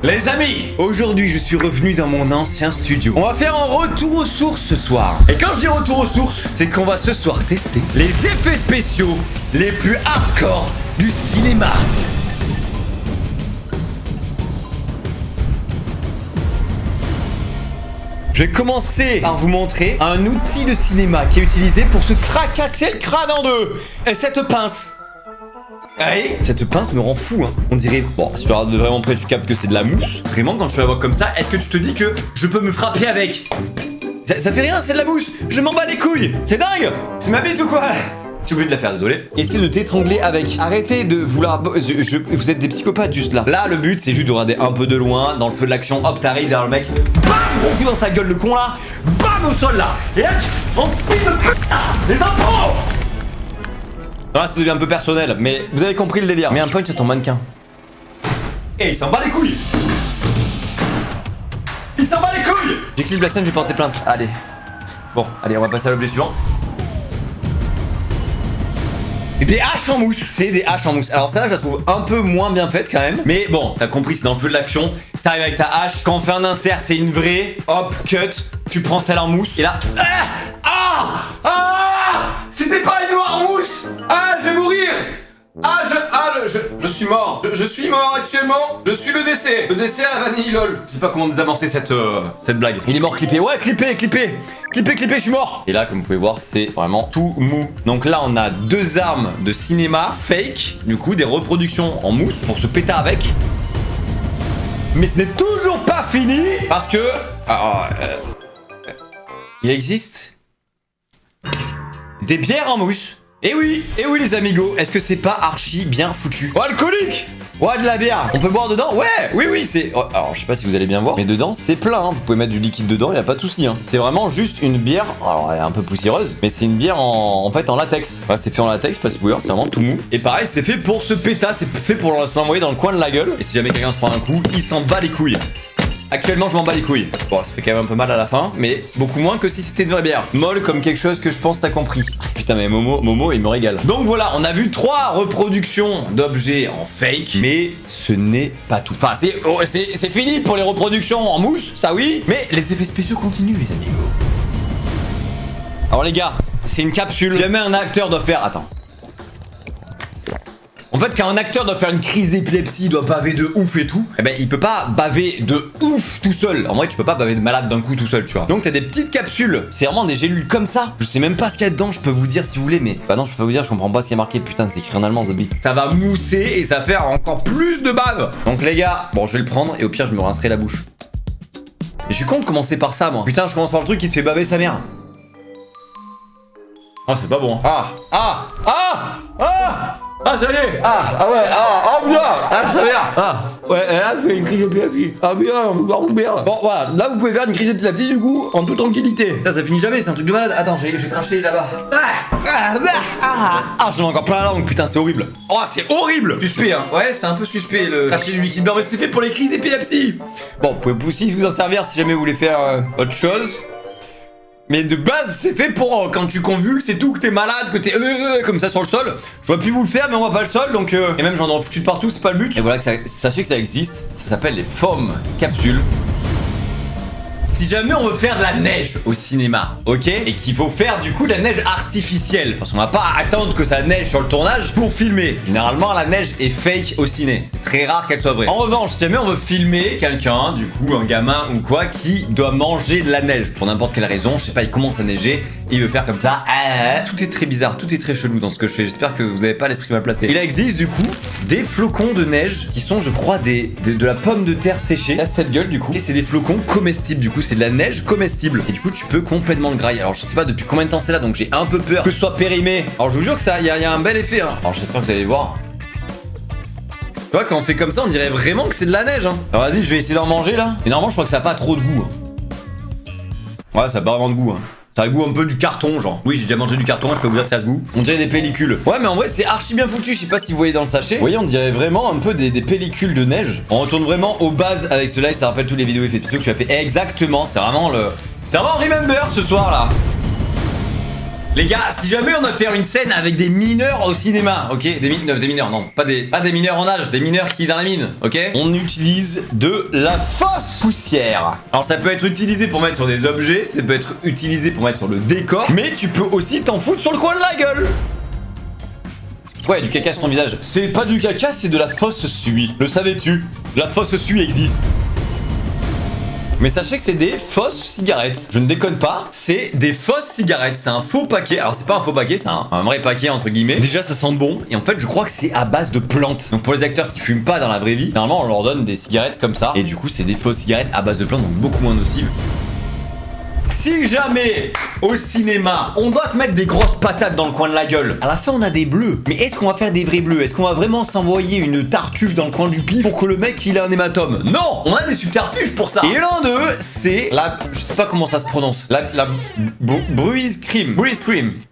Les amis, aujourd'hui je suis revenu dans mon ancien studio. On va faire un retour aux sources ce soir. Et quand je dis retour aux sources, c'est qu'on va ce soir tester les effets spéciaux les plus hardcore du cinéma. Je vais commencer par vous montrer un outil de cinéma qui est utilisé pour se fracasser le crâne en deux. Et cette pince. Allez, cette pince me rend fou, hein. On dirait, bon, si tu regardes vraiment près, tu captes que c'est de la mousse. Vraiment, quand tu la vois comme ça, est-ce que tu te dis que je peux me frapper avec? Ça fait rien, c'est de la mousse. Je m'en bats les couilles. C'est dingue. C'est ma bite ou quoi? J'ai oublié de la faire, désolé. Essayez de t'étrangler avec. Arrêtez de vouloir. Vous êtes des psychopathes juste là. Là, le but, c'est juste de regarder un peu de loin. Dans le feu de l'action, hop, t'arrives derrière le mec. Bam! Gros coup dans sa gueule, le con là. Bam! Au sol là. Et là, on pile de putain. Les impôts! Là, ça devient un peu personnel, mais vous avez compris le délire. Mets un punch à ton mannequin. Et il s'en bat les couilles. Il s'en bat les couilles. J'équilibre la scène, je vais porter plainte. Allez. Bon, allez, on va passer à l'objet suivant. Des haches en mousse. C'est des haches en mousse. Alors ça, je la trouve un peu moins bien faite quand même. Mais bon, t'as compris, c'est dans le feu de l'action. T'arrives avec ta hache. Quand on fait un insert, c'est une vraie. Hop, cut. Tu prends celle en mousse. Et là... C'était pas une noire mousse. Je vais mourir. Je suis mort. Je suis mort actuellement. Je suis le décès. Le décès à la vanille lol. Je sais pas comment désamorcer cette blague. Il est mort clippé. Ouais, clippé. Je suis mort. Et là, comme vous pouvez voir, c'est vraiment tout mou. Donc là, on a deux armes de cinéma fake. Du coup, des reproductions en mousse pour se péter avec. Mais ce n'est toujours pas fini. Parce que... il existe... des bières en mousse. Et oui les amigos, est-ce que c'est pas archi bien foutu? Oh, alcoolique. Ouais, de la bière. On peut boire dedans? Ouais, oui, c'est... alors, je sais pas si vous allez bien voir, mais dedans, c'est plein, hein. Vous pouvez mettre du liquide dedans, y a pas de souci, hein. C'est vraiment juste une bière... alors, elle est un peu poussiéreuse, mais c'est une bière en fait, en latex. Ouais, c'est fait en latex, parce que vous pouvez voir, c'est vraiment tout mou. Et pareil, c'est fait pour ce péta, c'est fait pour s'envoyer dans le coin de la gueule. Et si jamais quelqu'un se prend un coup, il s'en bat les couilles. Actuellement, je m'en bats les couilles. Bon, ça fait quand même un peu mal à la fin, mais beaucoup moins que si c'était une vraie bière. Molle comme quelque chose que je pense t'as compris. Putain, mais Momo, il me régale. Donc voilà, on a vu 3 reproductions d'objets en fake, mais ce n'est pas tout. Enfin, c'est fini pour les reproductions en mousse, ça oui, mais les effets spéciaux continuent, les amigos. Alors les gars, c'est une capsule. Si jamais un acteur doit faire... attends. En fait, quand un acteur doit faire une crise d'épilepsie, il doit baver de ouf et tout, eh ben il peut pas baver de ouf tout seul. En vrai, tu peux pas baver de malade d'un coup tout seul, tu vois. Donc t'as des petites capsules, c'est vraiment des gélules comme ça. Je sais même pas ce qu'il y a dedans, je peux vous dire si vous voulez, mais... bah non, je peux pas vous dire, je comprends pas ce qui est marqué. Putain, c'est écrit en allemand, Zombie. Ça va mousser et ça va faire encore plus de bave. Donc les gars, bon, je vais le prendre et au pire, je me rincerai la bouche. Et je suis con de commencer par ça, moi. Putain, je commence par le truc qui te fait baver sa mère. Ah, c'est pas bon. Ça y est. Là, je fais une crise d'épilepsie. Bon, voilà, là, vous pouvez faire une crise d'épilepsie, du coup, en toute tranquillité. Ça finit jamais, c'est un truc de malade. Attends, j'ai craché là-bas. J'en ai encore plein la langue, putain, c'est horrible. Oh, c'est horrible. Suspect, hein. Ouais, c'est un peu suspect, le cracher du liquide blanc, mais c'est fait pour les crises d'épilepsie. Bon, vous pouvez aussi vous en servir si jamais vous voulez faire autre chose. Mais de base, c'est fait pour quand tu convulses et tout, que t'es malade, que t'es comme ça sur le sol. J'aurais pu vous le faire, mais on va pas le sol, donc... et même j'en ai foutu de partout, c'est pas le but. Et voilà, sachez que ça existe, ça s'appelle les foam capsules. Si jamais on veut faire de la neige au cinéma, ok? Et qu'il faut faire du coup de la neige artificielle, parce qu'on va pas attendre que ça neige sur le tournage pour filmer. Généralement, la neige est fake au ciné. C'est très rare qu'elle soit vraie. En revanche, si jamais on veut filmer quelqu'un, du coup un gamin ou quoi, qui doit manger de la neige pour n'importe quelle raison, je sais pas, il commence à neiger, et il veut faire comme ça. Tout est très bizarre, tout est très chelou dans ce que je fais. J'espère que vous avez pas l'esprit mal placé. Il existe du coup des flocons de neige qui sont, je crois, de la pomme de terre séchée. Là, cette gueule du coup. Et c'est des flocons comestibles du coup. C'est de la neige comestible. Et du coup, tu peux complètement le grailler. Alors, je sais pas depuis combien de temps c'est là, donc j'ai un peu peur que ce soit périmé. Alors, je vous jure que ça, il y a un bel effet. Hein. Alors, j'espère que vous allez voir. Tu vois, quand on fait comme ça, on dirait vraiment que c'est de la neige. Hein. Alors, vas-y, je vais essayer d'en manger là. Et normalement, je crois que ça a pas trop de goût. Hein. Ouais, ça a pas vraiment de goût. Hein. Ça a le goût un peu du carton, genre. Oui, j'ai déjà mangé du carton, je peux vous dire que ça a ce goût. On dirait des pellicules. Ouais, mais en vrai, c'est archi bien foutu. Je sais pas si vous voyez dans le sachet. Vous voyez, on dirait vraiment un peu des pellicules de neige. On retourne vraiment aux bases avec ce live. Ça rappelle toutes les vidéos effets spéciaux que tu as fait exactement. C'est vraiment Remember ce soir là. Les gars, si jamais on doit faire une scène avec des mineurs au cinéma, ok, des mineurs, non, pas des mineurs en âge, des mineurs qui dans la mine, ok, on utilise de la fausse poussière. Alors ça peut être utilisé pour mettre sur des objets, ça peut être utilisé pour mettre sur le décor, mais tu peux aussi t'en foutre sur le coin de la gueule. Ouais, du caca sur ton visage. C'est pas du caca, c'est de la fausse suie. Le savais-tu? La fausse suie existe. Mais sachez que c'est des fausses cigarettes. Je ne déconne pas, c'est des fausses cigarettes. C'est un faux paquet. Alors c'est pas un faux paquet, c'est un vrai paquet entre guillemets. Déjà ça sent bon. Et en fait je crois que c'est à base de plantes. Donc pour les acteurs qui fument pas dans la vraie vie, normalement on leur donne des cigarettes comme ça. Et du coup c'est des fausses cigarettes à base de plantes, donc beaucoup moins nocives. Si jamais, au cinéma, on doit se mettre des grosses patates dans le coin de la gueule, à la fin on a des bleus. Mais est-ce qu'on va faire des vrais bleus? Est-ce qu'on va vraiment s'envoyer une tartuffe dans le coin du pif pour que le mec il ait un hématome? Non, on a des subterfuges pour ça. Et l'un d'eux, c'est la... Je sais pas comment ça se prononce. La bruise cream.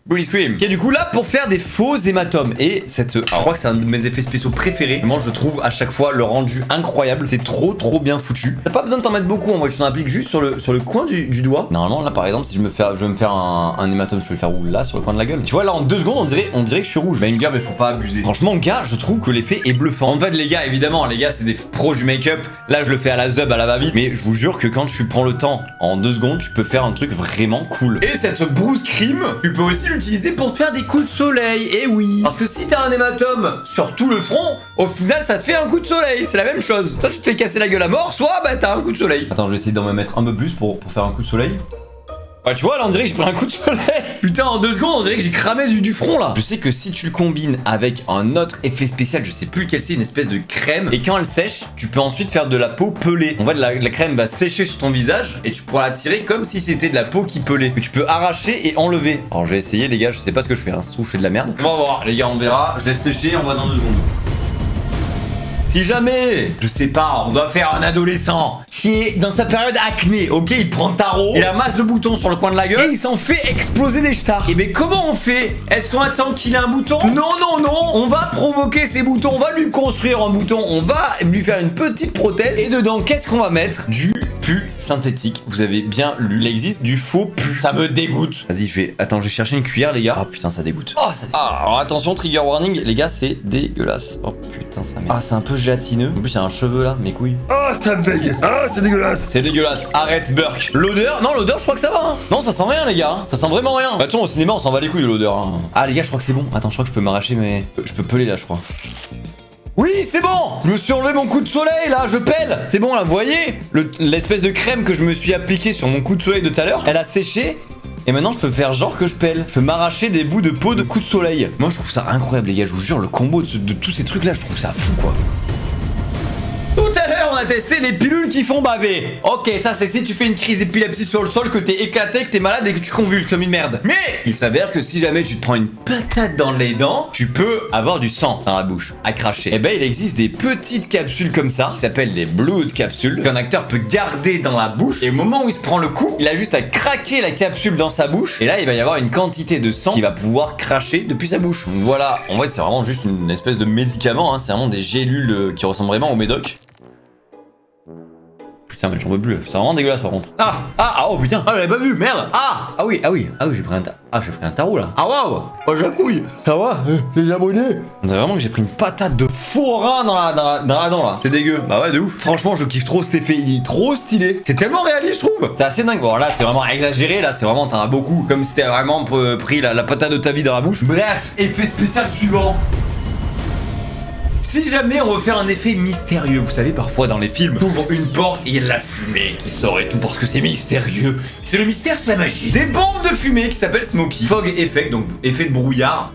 Qui est du coup là pour faire des faux hématomes. Et cette... je crois que c'est un de mes effets spéciaux préférés. Moi je trouve à chaque fois le rendu incroyable. C'est trop bien foutu. T'as pas besoin de t'en mettre beaucoup en vrai. Tu t'en appliques juste sur le coin du doigt. Normalement là par exemple si je veux me faire un hématome, je peux le faire où? Là sur le coin de la gueule. Tu vois là en 2 secondes on dirait que je suis rouge. Banger, mais faut pas abuser. Franchement gars, je trouve que l'effet est bluffant. En fait les gars, évidemment les gars c'est des pros du make-up. Là je le fais à la zub, à la va-vite. Mais je vous jure que quand tu prends le temps en 2 secondes, tu peux faire un truc vraiment cool. Et cette bruise cream, tu peux aussi l'utiliser pour te faire des coups de soleil. Et oui, parce que si t'as un hématome sur tout le front, au final ça te fait un coup de soleil. C'est la même chose. Soit tu te fais casser la gueule à mort, soit bah t'as un coup de soleil. Attends, je vais essayer d'en me mettre un peu plus pour faire un coup de soleil. Ah, tu vois, là, on dirait que j'ai pris un coup de soleil. Putain, en 2 secondes, on dirait que j'ai cramé du front, là. Je sais que si tu le combines avec un autre effet spécial, je sais plus lequel c'est, une espèce de crème. Et quand elle sèche, tu peux ensuite faire de la peau pelée. En fait, la crème va sécher sur ton visage et tu pourras la tirer comme si c'était de la peau qui pelait. Que tu peux arracher et enlever. Alors, je vais essayer, les gars. Je sais pas ce que je fais, hein. Je fais de la merde. On va voir, les gars, on verra. Je laisse sécher, on va dans 2 secondes. Si jamais, je sais pas, on doit faire un adolescent qui est dans sa période acné, ok, il prend tarot et la masse de boutons sur le coin de la gueule et il s'en fait exploser des stars. Et ben comment on fait? Est-ce qu'on attend qu'il ait un bouton? Non, on va provoquer ces boutons, on va lui construire un bouton, on va lui faire une petite prothèse et dedans, qu'est-ce qu'on va mettre? Du pu synthétique. Vous avez bien lu, il existe du faux pu. Ça me dégoûte. Vas-y, Attends, j'ai cherché une cuillère, les gars. Oh putain, ça dégoûte. Oh, ça dégoûte. Ah, alors attention, trigger warning, les gars, c'est dégueulasse. Oh putain, ça m'est... Ah, c'est un peu gélatineux. En plus, il y a un cheveu là, mes couilles. Oh, ça me dégueule. Ah, c'est dégueulasse. C'est dégueulasse. Arrête, Burk. L'odeur, non, l'odeur, je crois que ça va. Hein. Non, ça sent rien, les gars. Ça sent vraiment rien. Bah, au cinéma, on s'en va les couilles de l'odeur. Hein. Ah, les gars, je crois que c'est bon. Attends, je crois que je peux m'arracher, mais je peux peler là, je crois. Oui, c'est bon. Je me suis enlevé mon coup de soleil, là, je pèle. C'est bon, là, vous voyez l'espèce de crème que je me suis appliquée sur mon coup de soleil de tout à l'heure, elle a séché. Et maintenant, je peux faire genre que je pèle. Je peux m'arracher des bouts de peau de coup de soleil. Moi, je trouve ça incroyable, les gars. Je vous jure, le combo de tous ces trucs-là, je trouve ça fou, quoi. Tout à l'heure, on a testé les pilules qui font baver. Ok, ça c'est si tu fais une crise d'épilepsie sur le sol, que t'es éclaté, que t'es malade et que tu convulses comme une merde. Mais il s'avère que si jamais tu te prends une patate dans les dents, tu peux avoir du sang dans la bouche à cracher. Et ben il existe des petites capsules comme ça qui s'appellent des blood capsules qu'un acteur peut garder dans la bouche. Et au moment où il se prend le coup, il a juste à craquer la capsule dans sa bouche. Et là, il va y avoir une quantité de sang qui va pouvoir cracher depuis sa bouche. Donc voilà, en vrai c'est vraiment juste une espèce de médicament. Hein. C'est vraiment des gélules qui ressemblent vraiment au médoc. Putain, mais j'en peux plus. C'est vraiment dégueulasse par contre. Oh putain. Ah, j'avais pas vu, merde. Ah oui, j'ai pris un tarot là. Ah waouh. Oh, j'accouille. Ça va, les abonnés. On dirait vraiment que j'ai pris une patate de forain dans la dent là. C'est dégueu. Bah ouais, de ouf. Franchement, je kiffe trop cet effet. Il est trop stylé. C'est tellement réaliste, je trouve. C'est assez dingue. Bon, là, c'est vraiment exagéré. Là, c'est vraiment, t'en as beaucoup. Comme si t'avais vraiment pris la patate de ta vie dans la bouche. Bref, effet spécial suivant. Si jamais on veut faire un effet mystérieux, vous savez, parfois dans les films, t'ouvres une porte et il y a de la fumée qui sort et tout parce que c'est mystérieux. C'est le mystère, c'est la magie. Des bombes de fumée qui s'appellent Smoky Fog Effect, donc effet de brouillard.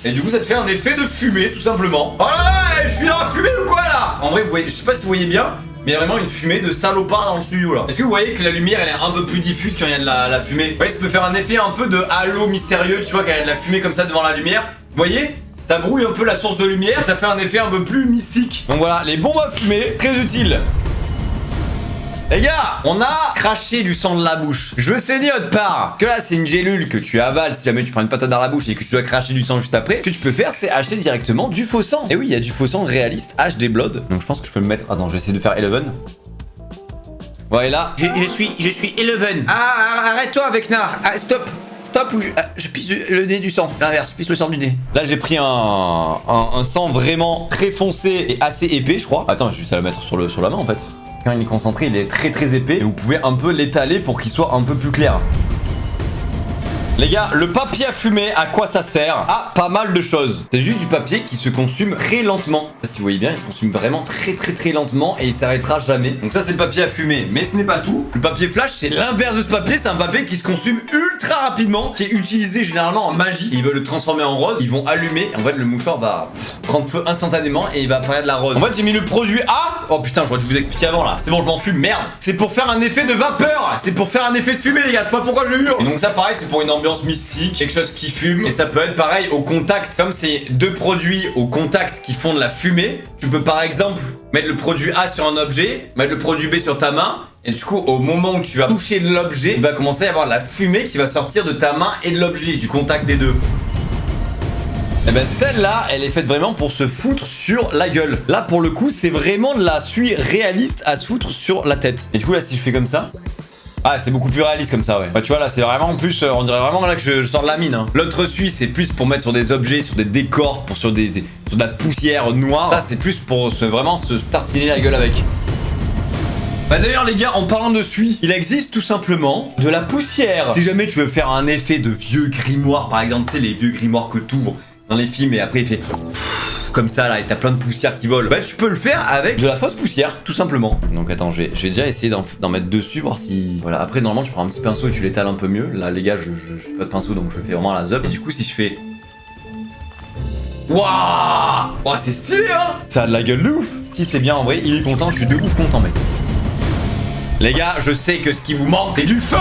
Et du coup, ça te fait un effet de fumée, tout simplement. Oh là là, je suis dans la fumée ou quoi là? En vrai, vous voyez, je sais pas si vous voyez bien, mais il y a vraiment une fumée de salopard dans le studio là. Est-ce que vous voyez que la lumière elle est un peu plus diffuse quand il y a de la fumée? Vous voyez, ça peut faire un effet un peu de halo mystérieux, tu vois, quand il y a de la fumée comme ça devant la lumière. Vous voyez? Ça brouille un peu la source de lumière et ça fait un effet un peu plus mystique. Donc voilà, les bombes à fumée, très utiles. Les gars, on a craché du sang de la bouche. Je veux saigner autre part. Que là, c'est une gélule que tu avales si jamais tu prends une patate dans la bouche et que tu dois cracher du sang juste après. Ce que tu peux faire, c'est acheter directement du faux sang. Et oui, il y a du faux sang réaliste, HD Blood. Donc je pense que je peux le mettre. Attends, je vais essayer de faire Eleven. Voilà, je suis Eleven. Ah, arrête-toi avec Nar. Ah, stop. stop ou je pisse le nez du sang. L'inverse, je pisse le sang du nez. Là, j'ai pris un sang vraiment très foncé et assez épais, je crois. Attends, j'ai juste à le mettre sur la main en fait. Quand il est concentré, il est très épais. Et vous pouvez un peu l'étaler pour qu'il soit un peu plus clair. Les gars, le papier à fumer, à quoi ça sert? À pas mal de choses. C'est juste du papier qui se consume très lentement. Je sais pas si vous voyez bien, il se consume vraiment très lentement et il s'arrêtera jamais. Donc ça, c'est le papier à fumer. Mais ce n'est pas tout. Le papier flash, c'est l'inverse de ce papier. C'est un papier qui se consume ultra rapidement, qui est utilisé généralement en magie. Ils veulent le transformer en rose. Ils vont allumer. En fait, le mouchoir va prendre feu instantanément et il va apparaître de la rose. En fait, j'ai mis le produit A. Oh putain, j'aurais dû vous expliquer avant là. C'est bon, je m'en fume. Merde. C'est pour faire un effet de vapeur. C'est pour faire un effet de fumée, les gars. Je sais pas pourquoi je hurle. Et donc ça, pareil, c'est pour une ambiance mystique, quelque chose qui fume. Et ça peut être pareil au contact. Comme c'est deux produits au contact qui font de la fumée, tu peux par exemple mettre le produit A sur un objet, mettre le produit B sur ta main. Et du coup, au moment où tu vas toucher l'objet, il va commencer à y avoir de la fumée qui va sortir de ta main et de l'objet, du contact des deux. Et ben celle-là, elle est faite vraiment pour se foutre sur la gueule. Là, pour le coup, c'est vraiment de la suie réaliste à se foutre sur la tête. Et du coup, là, si je fais comme ça... Ah, c'est beaucoup plus réaliste comme ça, ouais. Bah, tu vois, là, c'est vraiment en plus, on dirait vraiment là que je sors de la mine. Hein. L'autre suie, c'est plus pour mettre sur des objets, sur des décors, sur de la poussière noire. Ça, c'est plus pour vraiment se tartiner la gueule avec. Bah d'ailleurs les gars, en parlant de suie, il existe tout simplement de la poussière. Si jamais tu veux faire un effet de vieux grimoire, par exemple, tu sais, les vieux grimoires que t'ouvres dans les films et après il fait... comme ça là et t'as plein de poussière qui volent. Bah tu peux le faire avec de la fausse poussière tout simplement. Donc attends, je vais déjà essayer d'en mettre dessus, voir si... Voilà, après normalement tu prends un petit pinceau et tu l'étales un peu mieux. Là les gars, j'ai pas de pinceau donc je fais vraiment à la zup. Et du coup si je fais... Waouh, oh, c'est stylé hein. Ça a de la gueule de ouf. Si c'est bien en vrai, il est content, je suis de ouf content mec. Les gars, je sais que ce qui vous manque, c'est du feu.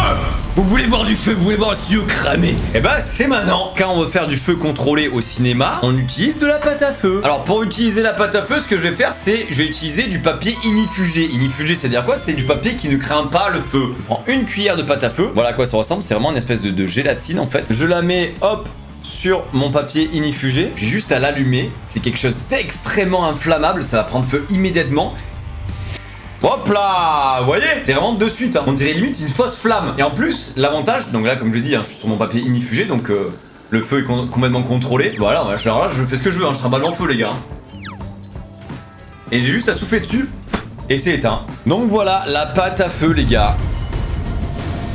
Vous voulez voir du feu, vous voulez voir un studio cramé. Et bah c'est maintenant. Quand on veut faire du feu contrôlé au cinéma, on utilise de la pâte à feu. Alors pour utiliser la pâte à feu, ce que je vais faire, c'est je vais utiliser du papier inifugé. Inifugé, c'est-à-dire quoi? C'est du papier qui ne craint pas le feu. Je prends une cuillère de pâte à feu. Voilà à quoi ça ressemble. C'est vraiment une espèce de gélatine en fait. Je la mets, hop, sur mon papier inifugé. J'ai juste à l'allumer. C'est quelque chose d'extrêmement inflammable. Ça va prendre feu immédiatement. Hop là, vous voyez, c'est vraiment de suite, hein. On dirait limite une fausse flamme. Et en plus, l'avantage, donc là comme je l'ai dit, hein, je suis sur mon papier inifugé, donc le feu est complètement contrôlé. Voilà, là, je fais ce que je veux, hein, je trimballe en feu les gars. Et j'ai juste à souffler dessus, et c'est éteint. Donc voilà, la pâte à feu les gars.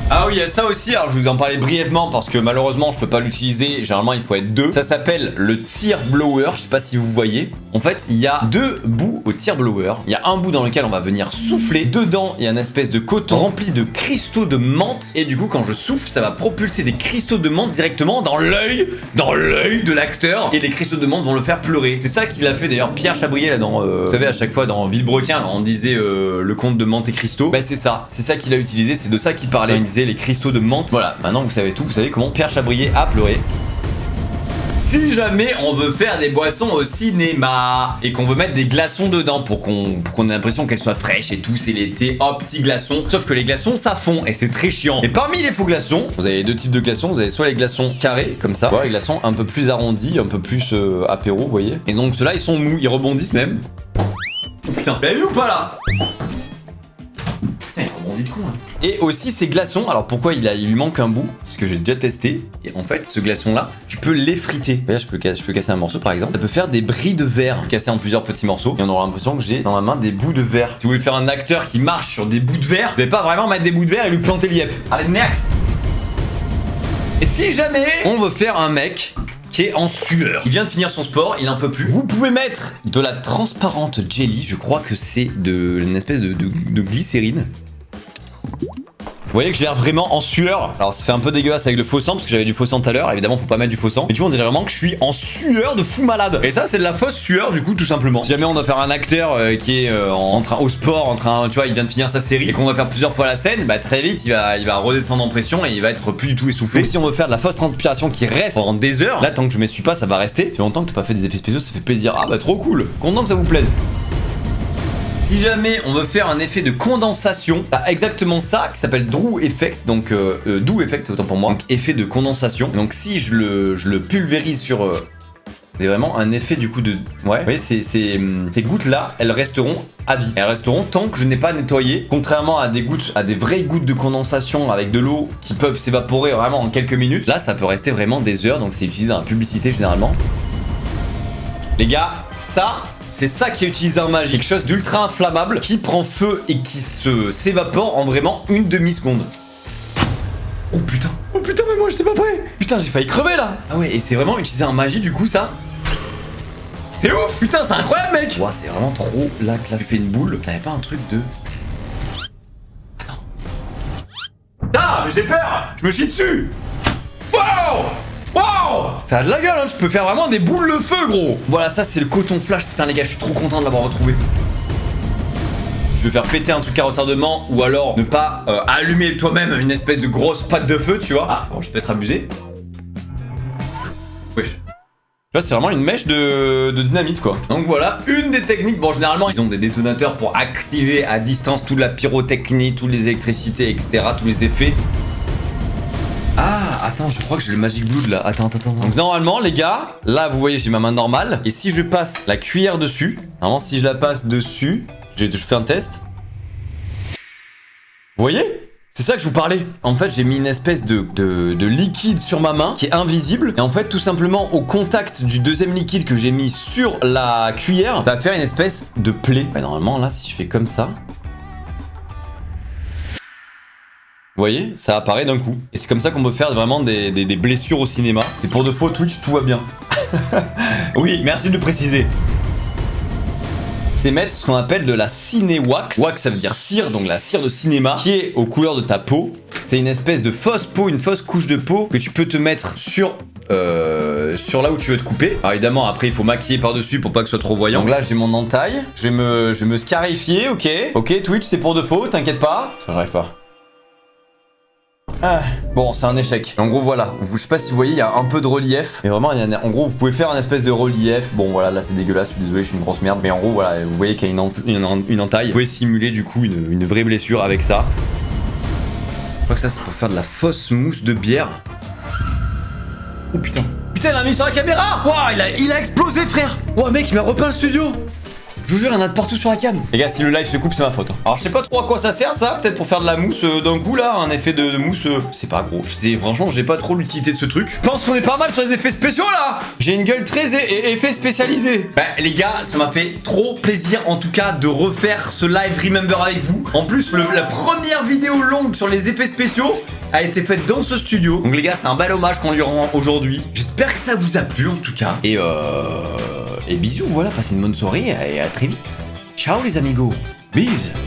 Ah oui, il y a ça aussi, alors je vous en parlais brièvement parce que malheureusement je peux pas l'utiliser, généralement il faut être deux. Ça s'appelle le tear blower, je sais pas si vous voyez. En fait, il y a deux bouts au tear blower. Il y a un bout dans lequel on va venir souffler. Dedans, il y a une espèce de coton rempli de cristaux de menthe. Et du coup, quand je souffle, ça va propulser des cristaux de menthe directement dans l'œil de l'acteur. Et les cristaux de menthe vont le faire pleurer. C'est ça qu'il a fait d'ailleurs Pierre Chabrier là dans, vous savez, à chaque fois dans Villebrequin, on disait le conte de menthe et cristaux. Bah c'est ça qu'il a utilisé, c'est de ça qu'il parlait. Il disait les cristaux de menthe. Voilà, maintenant vous savez tout, vous savez comment Pierre Chabrier a pleuré. Si jamais on veut faire des boissons au cinéma et qu'on veut mettre des glaçons dedans pour qu'on ait l'impression qu'elles soient fraîches et tout, c'est l'été, hop, petits glaçons. Sauf que les glaçons ça fond et c'est très chiant. Et parmi les faux glaçons, vous avez deux types de glaçons. Vous avez soit les glaçons carrés comme ça, soit les glaçons un peu plus arrondis, un peu plus apéro, vous voyez. Et donc ceux-là ils sont mous, ils rebondissent même. Oh putain, vous l'avez vu ou pas là? Putain, il rebondit de con hein. Et aussi ces glaçons, alors pourquoi il lui manque un bout? Parce que j'ai déjà testé. Et en fait, ce glaçon là, tu peux l'effriter. Là, je peux casser un morceau par exemple. Ça peut faire des bris de verre, casser en plusieurs petits morceaux. Et on aura l'impression que j'ai dans la main des bouts de verre. Si vous voulez faire un acteur qui marche sur des bouts de verre, vous n'allez pas vraiment mettre des bouts de verre et lui planter l'iep. Allez, next. Et si jamais on veut faire un mec qui est en sueur, il vient de finir son sport, il en peut plus, vous pouvez mettre de la transparente jelly. Je crois que c'est une espèce de glycérine. Vous voyez que j'ai l'air vraiment en sueur. Alors ça fait un peu dégueulasse avec le faux sang parce que j'avais du faux sang tout à l'heure. Évidemment faut pas mettre du faux sang. Mais tu vois on dirait vraiment que je suis en sueur de fou malade. Et ça c'est de la fausse sueur du coup tout simplement. Si jamais on doit faire un acteur qui est au sport, tu vois il vient de finir sa série et qu'on va faire plusieurs fois la scène, bah très vite il va redescendre en pression et il va être plus du tout essoufflé. Donc si on veut faire de la fausse transpiration qui reste pendant des heures, là tant que je m'essuie pas ça va rester. Ça fait longtemps que t'as pas fait des effets spéciaux, ça fait plaisir. Ah bah trop cool. Content que ça vous plaise. Si jamais on veut faire un effet de condensation, t'as exactement ça qui s'appelle Drew Effect, donc Dew Effect autant pour moi, donc effet de condensation. Donc si je le pulvérise sur C'est vraiment un effet du coup de... Ouais, vous voyez, ces gouttes-là, elles resteront à vie. Elles resteront tant que je n'ai pas nettoyé. Contrairement à des gouttes, à des vraies gouttes de condensation avec de l'eau qui peuvent s'évaporer vraiment en quelques minutes. Là, ça peut rester vraiment des heures, donc c'est utilisé dans la publicité généralement. Les gars, ça... C'est ça qui est utilisé en magie. Quelque chose d'ultra inflammable qui prend feu et qui s'évapore en vraiment une demi-seconde. Oh putain, mais moi j'étais pas prêt. Putain, j'ai failli crever là. Ah ouais, et c'est vraiment utilisé en magie du coup ça. C'est ouf. Putain, c'est incroyable mec. Ouah, c'est vraiment trop là que là tu fais une boule. T'avais pas un truc de... Attends. Putain, mais j'ai peur. Je me chie dessus. Wow. Wow! Ça a de la gueule, hein, je peux faire vraiment des boules de feu, gros! Voilà, ça c'est le coton flash. Putain, les gars, je suis trop content de l'avoir retrouvé. Je vais faire péter un truc à retardement ou alors ne pas allumer toi-même une espèce de grosse pâte de feu, tu vois. Ah, bon, je vais peut-être abuser. Wesh. Tu vois, c'est vraiment une mèche de dynamite, quoi. Donc voilà, une des techniques. Bon, généralement, ils ont des détonateurs pour activer à distance toute la pyrotechnie, toutes les électricités, etc., tous les effets. Ah, attends, je crois que j'ai le Magic Blood là. Attends. Donc normalement, les gars, là, vous voyez, j'ai ma main normale. Et si je passe la cuillère dessus, normalement, si je la passe dessus, je fais un test. Vous voyez? C'est ça que je vous parlais. En fait, j'ai mis une espèce de liquide sur ma main qui est invisible. Et en fait, tout simplement, au contact du deuxième liquide que j'ai mis sur la cuillère, ça va faire une espèce de plaie. Bah, normalement, là, si je fais comme ça... Vous voyez, ça apparaît d'un coup. Et c'est comme ça qu'on peut faire vraiment des blessures au cinéma. C'est pour de faux Twitch, tout va bien. Oui, merci de le préciser. C'est mettre ce qu'on appelle de la ciné-wax. Wax, ça veut dire cire, donc la cire de cinéma, qui est aux couleurs de ta peau. C'est une espèce de fausse peau, une fausse couche de peau que tu peux te mettre sur là où tu veux te couper. Alors évidemment, après, il faut maquiller par-dessus pour pas que ce soit trop voyant. Donc là, j'ai mon entaille. Je vais me scarifier, ok. Ok, Twitch, c'est pour de faux, t'inquiète pas. Ça, j'arrive pas. Ah, bon, c'est un échec. En gros, voilà. Je sais pas si vous voyez, il y a un peu de relief. Mais vraiment, en gros, vous pouvez faire un espèce de relief. Bon, voilà, là, c'est dégueulasse. Je suis désolé, je suis une grosse merde. Mais en gros, voilà, vous voyez qu'il y a une entaille. Vous pouvez simuler, du coup, une vraie blessure avec ça. Je crois que ça, c'est pour faire de la fausse mousse de bière. Oh putain. Putain, il l'a mis sur la caméra. Waouh, il a explosé, frère. Waouh, mec, il m'a repeint le studio. Je vous jure, il y en a de partout sur la cam. Les gars, si le live se coupe, c'est ma faute. Alors, je sais pas trop à quoi ça sert, ça. Peut-être pour faire de la mousse d'un coup, là. Un effet de mousse. C'est pas gros. Franchement, j'ai pas trop l'utilité de ce truc. Je pense qu'on est pas mal sur les effets spéciaux, là. J'ai une gueule très effet spécialisé. Bah, les gars, ça m'a fait trop plaisir, en tout cas, de refaire ce live Remember avec vous. En plus, la première vidéo longue sur les effets spéciaux a été faite dans ce studio. Donc, les gars, c'est un bel hommage qu'on lui rend aujourd'hui. J'espère que ça vous a plu, en tout cas. Et bisous, voilà, passez une bonne soirée et à très vite. Ciao les amigos. Bisous.